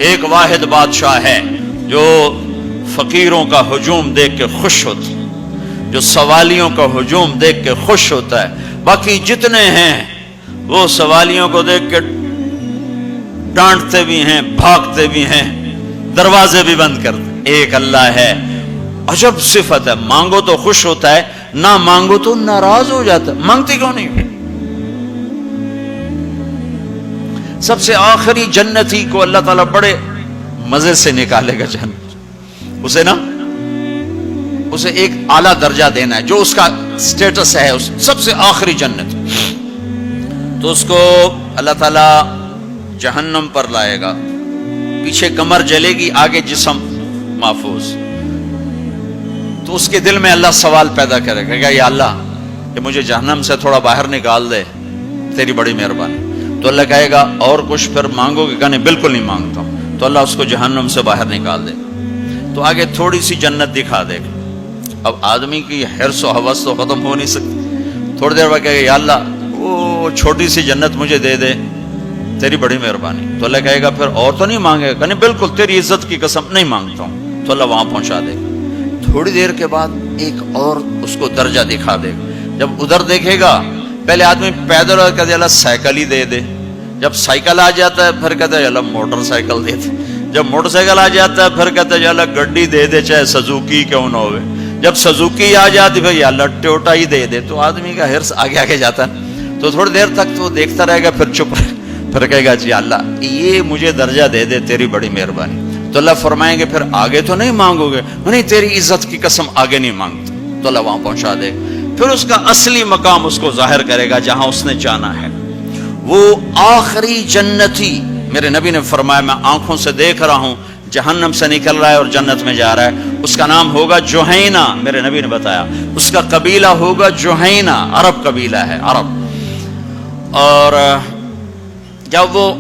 ایک واحد بادشاہ ہے جو فقیروں کا ہجوم دیکھ کے خوش ہوتا ہے، جو سوالیوں کا ہجوم دیکھ کے خوش ہوتا ہے۔ باقی جتنے ہیں وہ سوالیوں کو دیکھ کے ڈانٹتے بھی ہیں، بھاگتے بھی ہیں، دروازے بھی بند کرتے۔ ایک اللہ ہے، عجب صفت ہے، مانگو تو خوش ہوتا ہے، نہ مانگو تو ناراض ہو جاتا ہے۔ مانگتی کیوں نہیں؟ سب سے آخری جنتی کو اللہ تعالیٰ بڑے مزے سے نکالے گا جنت، اسے ایک اعلیٰ درجہ دینا ہے جو اس کا سٹیٹس ہے، سب سے آخری جنت، تو اس کو اللہ تعالیٰ جہنم پر لائے گا، پیچھے کمر جلے گی، آگے جسم محفوظ۔ تو اس کے دل میں اللہ سوال پیدا کرے گا، یا اللہ کہ مجھے جہنم سے تھوڑا باہر نکال دے، تیری بڑی مہربانی۔ تو اللہ کہے گا اور کچھ پھر مانگو گے؟ کہنے بالکل نہیں مانگتا ہوں۔ تو اللہ اس کو جہنم سے باہر نکال دے، تو آگے تھوڑی سی جنت دکھا دے گا۔ اب آدمی کی حرص و حوث تو ختم ہو نہیں سکتی، تھوڑی دیر بعد کہے گا یا اللہ وہ چھوٹی سی جنت مجھے دے دے، تیری بڑی مہربانی۔ تو اللہ کہے گا پھر اور تو نہیں مانگے گا؟ کہنے بالکل، تیری عزت کی قسم نہیں مانگتا ہوں۔ تو اللہ وہاں پہنچا دے گا۔ تھوڑی دیر کے بعد ایک اور اس کو درجہ دکھا دے گا۔ جب ادھر دیکھے گا، پہلے آدمی پیدل اور کہتے اللہ سائیکل ہی دے دے، جب سائیکل آ جاتا ہے پھر کہتا ہے اللہ موٹر سائیکل دے دے، جب موٹر سائیکل آ جاتا ہے پھر کہتا ہے اللہ گڈی دے دے، چاہے سزوکی کیوں نہ ہوئے، جب سزوکی آ جاتی پھر اللہ ٹوٹا ہی دے دے۔ تو آدمی کا حرص آگے آگے جاتا ہے، تو تھوڑی دیر تک تو دیکھتا رہے گا، پھر چپ رہے، پھر کہے گا جی اللہ یہ مجھے درجہ دے دے، تیری بڑی مہربانی۔ تو اللہ فرمائیں گے پھر آگے تو نہیں مانگو گے؟ نہیں، تیری عزت کی قسم آگے نہیں مانگتا۔ تو اللہ وہاں پہنچا دے گا، پھر اس کا اصلی مقام اس کو ظاہر کرے گا جہاں اس نے جانا ہے۔ وہ آخری جنتی، میرے نبی نے فرمایا میں آنکھوں سے دیکھ رہا ہوں، جہنم سے نکل رہا ہے اور جنت میں جا رہا ہے، اس کا نام ہوگا جوہینہ۔ میرے نبی نے بتایا اس کا قبیلہ ہوگا جوہینہ، عرب قبیلہ ہے، عرب۔ اور جب وہ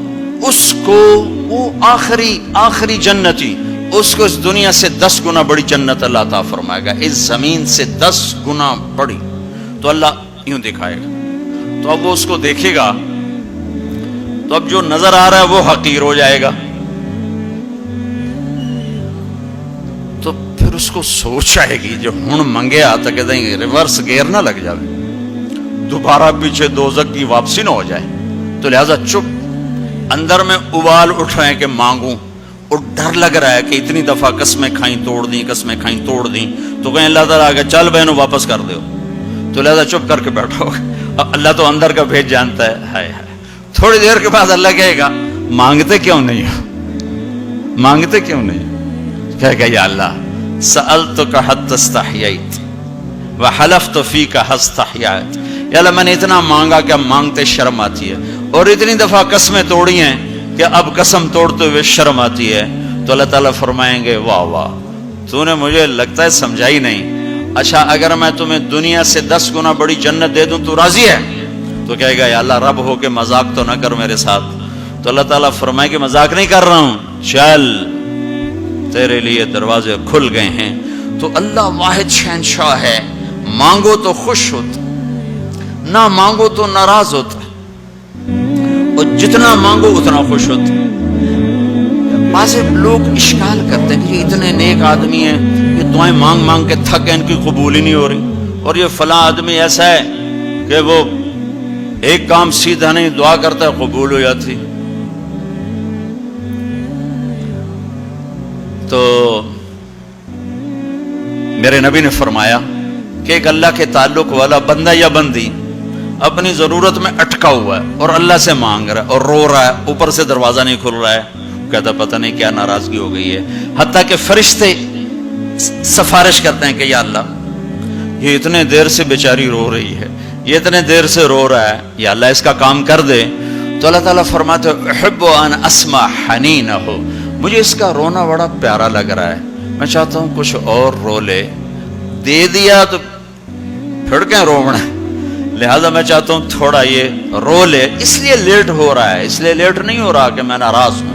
اس کو، وہ آخری جنتی، اس کو اس دنیا سے 10 گنا بڑی جنت اللہ تعالیٰ فرمائے گا، اس زمین سے 10 گنا بڑی۔ تو اللہ یوں دکھائے گا، تو اب وہ اس کو دیکھے گا، تو اب جو نظر آ رہا ہے وہ حقیر ہو جائے گا۔ تو پھر اس کو سوچ آئے گی جو ہن منگے آتا کہ دیں ریورس گیئر نہ لگ جائے، دوبارہ پیچھے دوزخ کی واپسی نہ ہو جائے۔ تو لہذا چپ، اندر میں ابال اٹھ رہے ہیں کہ مانگوں، اور ڈر لگ رہا ہے کہ اتنی دفعہ قسمیں کھائیں توڑ دیں، قسمیں کھائیں توڑ دیں، تو کہیں اللہ تعالیٰ آگے چل بہنوں واپس کر دو۔ تو لہذا چپ کر کے بیٹھو، اللہ تو اندر کا بھیج جانتا ہے۔ ہائے ہائے، تھوڑی دیر کے بعد اللہ کہے گا مانگتے کیوں نہیں ہو، مانگتے کیوں نہیں؟ کہے گا یا اللہ سألتک حتی استحییت وحلفت فیک حتی استحییت، یا اللہ میں نے اتنا مانگا کہ اب مانگتے شرم آتی ہے، اور اتنی دفعہ قسمیں توڑی ہیں کہ اب قسم توڑتے ہوئے شرم آتی ہے۔ تو اللہ تعالیٰ فرمائیں گے واہ واہ، تو نے مجھے لگتا ہے سمجھائی نہیں، اچھا اگر میں تمہیں دنیا سے 10 گنا بڑی جنت دے دوں تو راضی ہے؟ تو کہے گا یا اللہ رب ہو کے مذاق تو نہ کر میرے ساتھ۔ تو اللہ تعالیٰ فرمائے کہ مذاق نہیں کر رہا ہوں، چل تیرے لیے دروازے کھل گئے ہیں۔ تو اللہ واحد شہنشاہ ہے، مانگو تو خوش ہوتا، نہ مانگو تو ناراض ہوتا، اور جتنا مانگو اتنا خوش ہوتا۔ بعض لوگ اشکال کرتے ہیں کہ یہ اتنے نیک آدمی ہیں، یہ دعائیں مانگ مانگ کے تھک گئے، ان کی قبول ہی نہیں ہو رہی، اور یہ فلاں آدمی ایسا ہے کہ وہ ایک کام سیدھا نہیں، دعا کرتا ہے قبول ہو جاتی۔ تو میرے نبی نے فرمایا کہ ایک اللہ کے تعلق والا بندہ یا بندی اپنی ضرورت میں اٹکا ہوا ہے اور اللہ سے مانگ رہا ہے اور رو رہا ہے، اوپر سے دروازہ نہیں کھل رہا ہے، کہتا پتہ نہیں کیا ناراضگی ہو گئی ہے، حتیٰ کہ فرشتے سفارش کرتے ہیں کہ یا اللہ یہ اتنے دیر سے بیچاری رو رہی ہے، یہ اتنے دیر سے رو رہا ہے، یا اللہ اس کا کام کر دے۔ تو اللہ تعالیٰ فرماتے احب ان اسمع حنینہ، مجھے اس کا رونا بڑا پیارا لگ رہا ہے، میں چاہتا ہوں کچھ اور رو لے، دے دیا تو پھر کہیں رونا، لہذا میں چاہتا ہوں تھوڑا یہ رو لے، اس لیے لیٹ ہو رہا ہے، اس لیے لیٹ نہیں ہو رہا کہ میں ناراض ہوں،